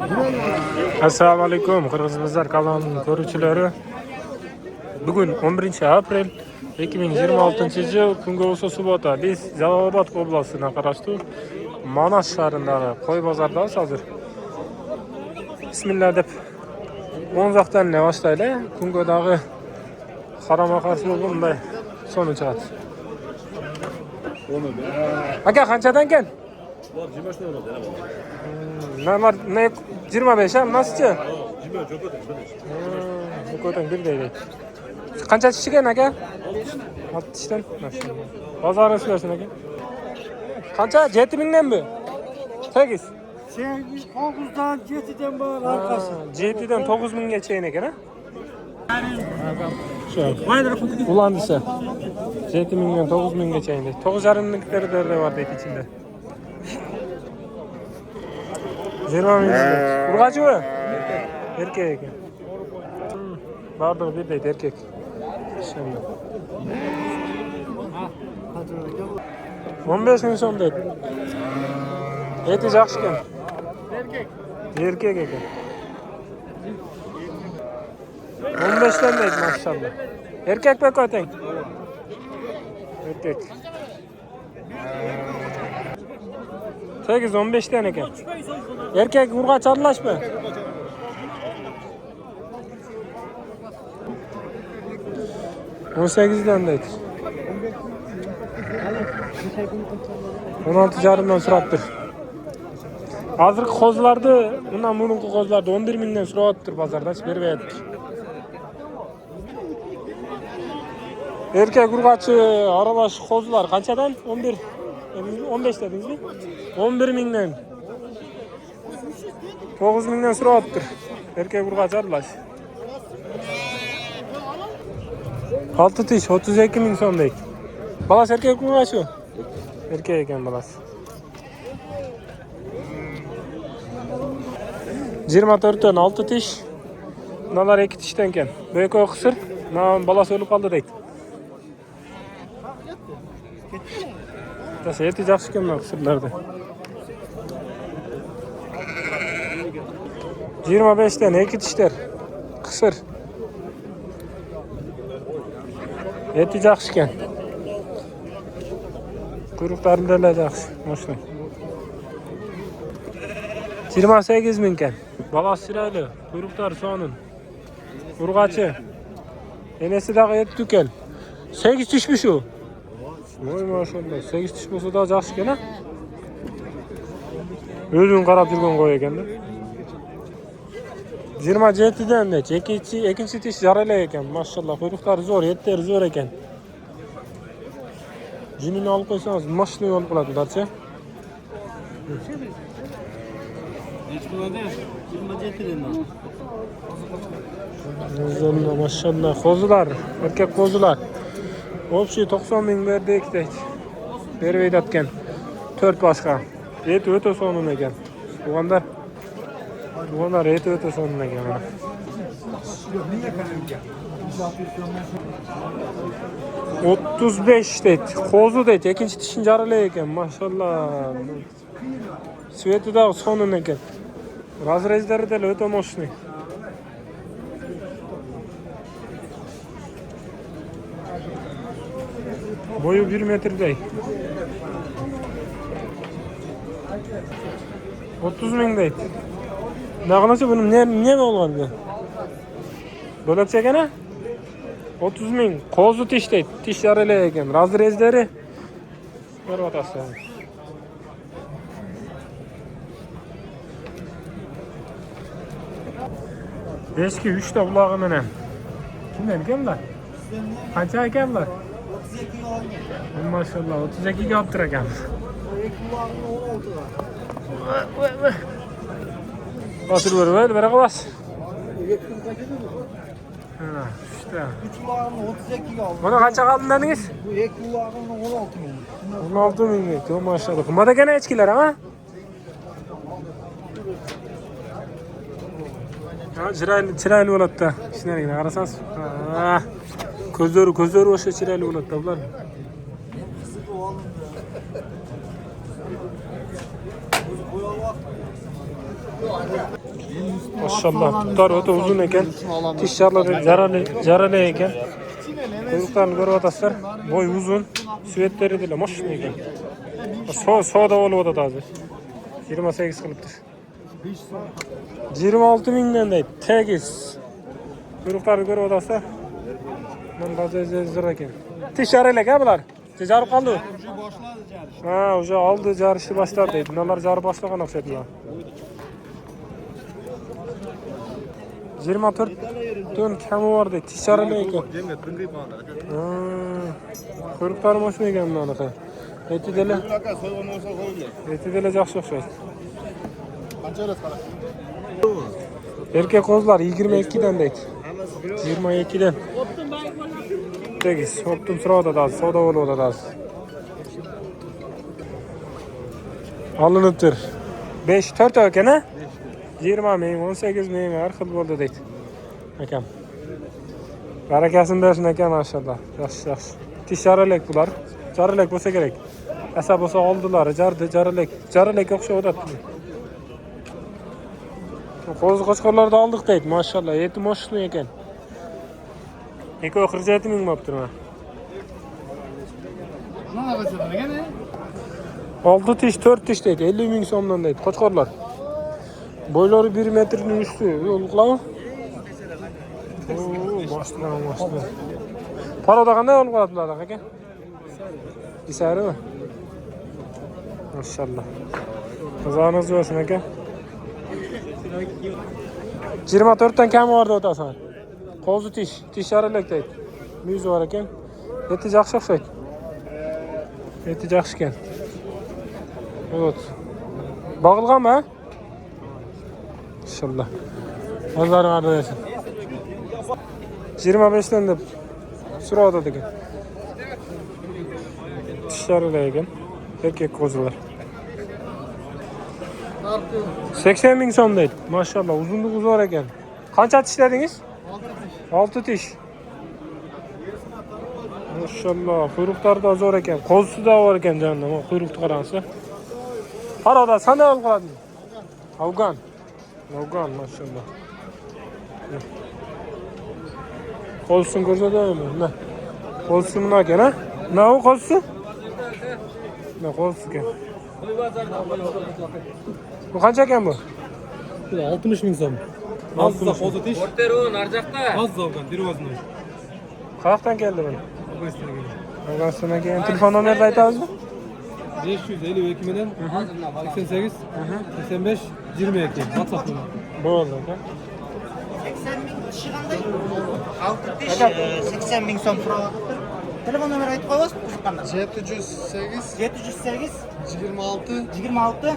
Assalomu alaykum Qirg'izlar kanalining ko'ruvchilari. Bugun 11-aprel 2026-yil kunga o'sa subota. Biz Jalolobod oblastida qarashdi. Manas shahrindagi qo'y bozordamiz hozir. Bismillah deb 10 vaqtdan boshlaylik. Kungadagi qarama-qarshi bunday sonu chiqadi. Aka qanchadan ekan? 25 lira oldu. Ne 25 ham nasılca? 25 çok ödedim. Bu ko'tan bir deydi. Qancha tishigan aka? 6 tishdan. Maşallah. Bozor o'smasin aka. Qancha? 7000 dan bu? 8. 9'dan 7'den var arkası. 7'den 9000 gacha ekan, ha? Şu. Ulandıysa. 7000 dan 9000 gacha indi. 9,5 var deydi içinde. 20 bin. Urgacı mı? Erkek. Vardır bir de erkek. İnşallah. 15 bin son deydi. Eti yaxşıken. Erkek eken. 15'ten deydi maşallah. Erkek be köten. Erkek. 8-15'ten eken. Erkek urgaç aralaş mı? On 18'den deydi. 16,5'dan surattır. Hazırkı kozlardı, bundan bununki kozlardı 11 binden surattır pazarda, hiç bermeyettir. Erkek urgaçı aralaş kozlar kaçadan? 11, 15 dediniz mi? 11 binden. 9 binden surattır. Erkek urgaç aralaş. 6 tiş 32 bin son deyik. Balas erkek urgaçı? Erkek eken balas. 24'ten 6 tiş. Bunlar 2 tişten eken. Büyük o kısır. Balas ölüp kaldı deyik. Nasıl eti жақсы кен mı kısırlarda? 25'ten 2 tişler. Kısır. Eti жақсы кен. Kuyruklarında da жақсы. Maşallah. 28 bin ken. Balası sıraylı. Kuyruklar sonun. Urgaçı. Enesi dağı et tükel. 8 tişmiş o. Oy maşallah. 8 tiş bolsa da жақсы ken ha. Özün qarap жүрген qoy eken de. 27'den de. Ikinci tiş jarayla eken. Maşallah. Kuyruklar zor. Etleri zor eken. Cimini alıp koysanız maşını olup kaladılarca. Maşallah. Kozular. Erkek kozular. Opşi 90 bin verdik de. Berveydi atken. 4 başka. Eti öte sonuna eken. Buğanlar eti öte sonuna eken. 35 deydi. Kozu deydi. İkinci dişin jarılı eken. Maşallah. Sveti de sonun eken. Razrezleri de öte moşni. Boyu 1 metre dey. 30 bin deydi. Nağınası bunun ne mi olmadı? Bölek çekene? 30 bin. Kozu tiş deydi. Tiş yarılı eken. Razrezleri. Ver batası yani. Eski 3 de bulağı menen. Kimden ekenler? Kaça ekenler? 32 aldım. Maşallah 32 yaptır eken. Basır ver bere bas. Ha, işte. 3 kulağını 32 aldım. Bana kaça kaldın dediniz? Bu ek kulağını 16 bin. 16 bin gitti maşallah. Kumada gene eçkiler ama. Çıraylı oladı da. İşine gidin arasanız. Közleri oşa çıraylı oladı da bular. Maşallah tutlar öte uzun eken. Tişarları jaralı eken. Kuyruklarını görüp ataslar. Boy uzun. Süvetleri dile moş eken. Soda olup da hazır. 28 kılıptır. 26 minden deydi. Tegiz. Kuyruklarını görüp ataslar. Ben bazı zor eken. Tişarıyla gel bular. Ticarı kaldı. Ha, oja aldı jarışı başlar deydi. Bunlar jarı başlagan okşadılar. 24 ton kemi var deydi. Tişarıyla eken. Kuyruklarım hoş mu eken bunlar? Eti dele жақсы okşaydı. Erkek kozlar 22'den deydi. 22'den. Tegiz. Optum sırada da az. Soda olup da az. Alınıptır. 5-4 öken ha? 20 ming, 18 ming her xil bo'ldi deydi. Akam. Barakasini bersin akam maşallah. Yaxshi. Tish jaralak bular. Jaralak bo'lsa kerak. Asa bo'lsa oldilar, jaralak o'xshab o'tadi. Qo'zi qo'chqorlarni oldik deydi. Maşallah. Eti moshli ekan. Eko 47 ming bo'libdir mana. Nima qiladi ekan? 6 tish, 4 tish deydi. 50 ming so'mdan deydi. Qo'chqorlar. Boyları 1 metrenin üstü. Yoluklar. Maşallah. Parada qanday olib qoladilar aka? Isari mi? Maşallah. Qizangiz bo'lsin aka. 24 dan kam vardı o'tasan. Qo'zi tish jaralak deydi. Muz var ekan. Eti yaxshi o'xshaydi. Eti yaxshi ekan. Evet. Bağılganmi? İnşallah. Azlarım arkadaşlar. 25'ten de sırada degan. Tishlari ekan. Erkek qo'zilar. 80 ming so'm deydi. Maşallah uzunluğu zo'r ekan. Qancha tishladingiz? 6 tish. Maşallah quyruqlari da zo'r ekan. Qo'zisi da bor ekan jondan. Quyruqni qarangsa. Parada qanday olib qolading? Afgan maşallah. Qo'zisini ko'rsataymi? Ne? Qo'zisi nima ekan, ha? Ne o qo'zisi? Ne qo'zisi ekan? Bu qancha ekan bu? 60 ming so'm. Azza qo'zi tish. Portero narjakda. Azza olgan, dirvoznoy. Qayerdan keldi bu? Afg'onistondan kelgan. Telefon nomerini aytasizmi? 552 bilan 88 85 22 WhatsApp bilan. Bo'ldi aka. 80 ming chiqanday 6 tish 80 ming so'm so'rayapti. Telefon nomeri aytib qo'yasiz qiziqqanlar. 708 26 26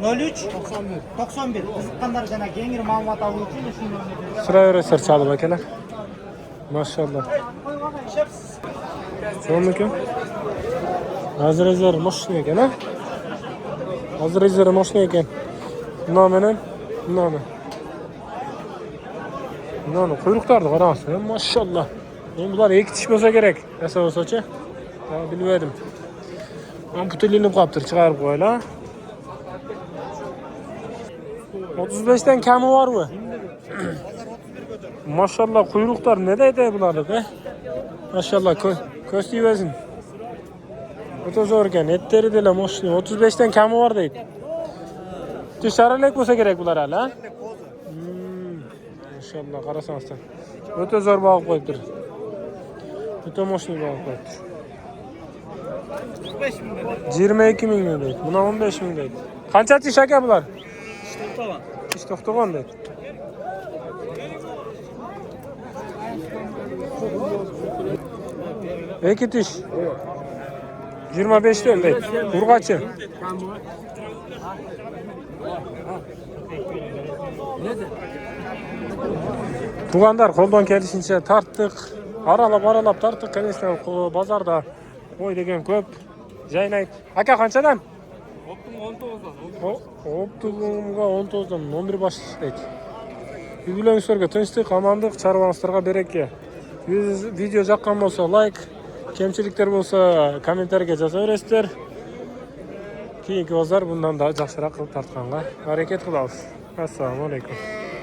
03 91. 91 qiziqqanlar yana keyingi ma'lumot olish uchun shu nomerga Suraverasizlar chalib akalar. Maşallah. So'mmikin? Hazır moshli ekan, ha? Hazır moshli ekan. Nomini? Nonu quyruqlarni qarangsiz, maşallah. Men bular ikki tish bo'lsa kerak. Esa bo'lsa-chi? Ha, bilmadim. Men putelinib qolibdir, chiqarib qo'ylar. 35 dan kami bormi? Maşallah quyruqlar ne deydi bularni? Maşallah ko'z tiyversin. O'ta zo'r ekan. Etleri de la moshli. 35 dan kami bor deydi. Tisharalik bo'lsa kerak bular hali, ha? Maşallah qarasangiz. O'ta zo'r boqib qo'yibdir. O'ta moshli boqib qo'yibdir. 22 ming deydi. Buna 15 ming deydi. Qancha tish aka bular? Tish to'xtagan deydi. İki tish. 25 dan deydi. Urg'achi. Tug'andar qo'ldan kelishincha tartdik. Aralab tartdik. Конечно, bozorda qo'y degan ko'p. Jaynay. Aka qanchadan? Optimga 19 dan 11 bosh deydi. Yubileyslarga tinchlik, omonlik, chorvangizlarga beraka. Video yoqqan bo'lsa like, kamchiliklar bo'lsa kommentariyga yozaverasizlar. Keyingi bozor bundan da yaxshiroq qilib tartganga harakat qilamiz. Assalomu alaykum.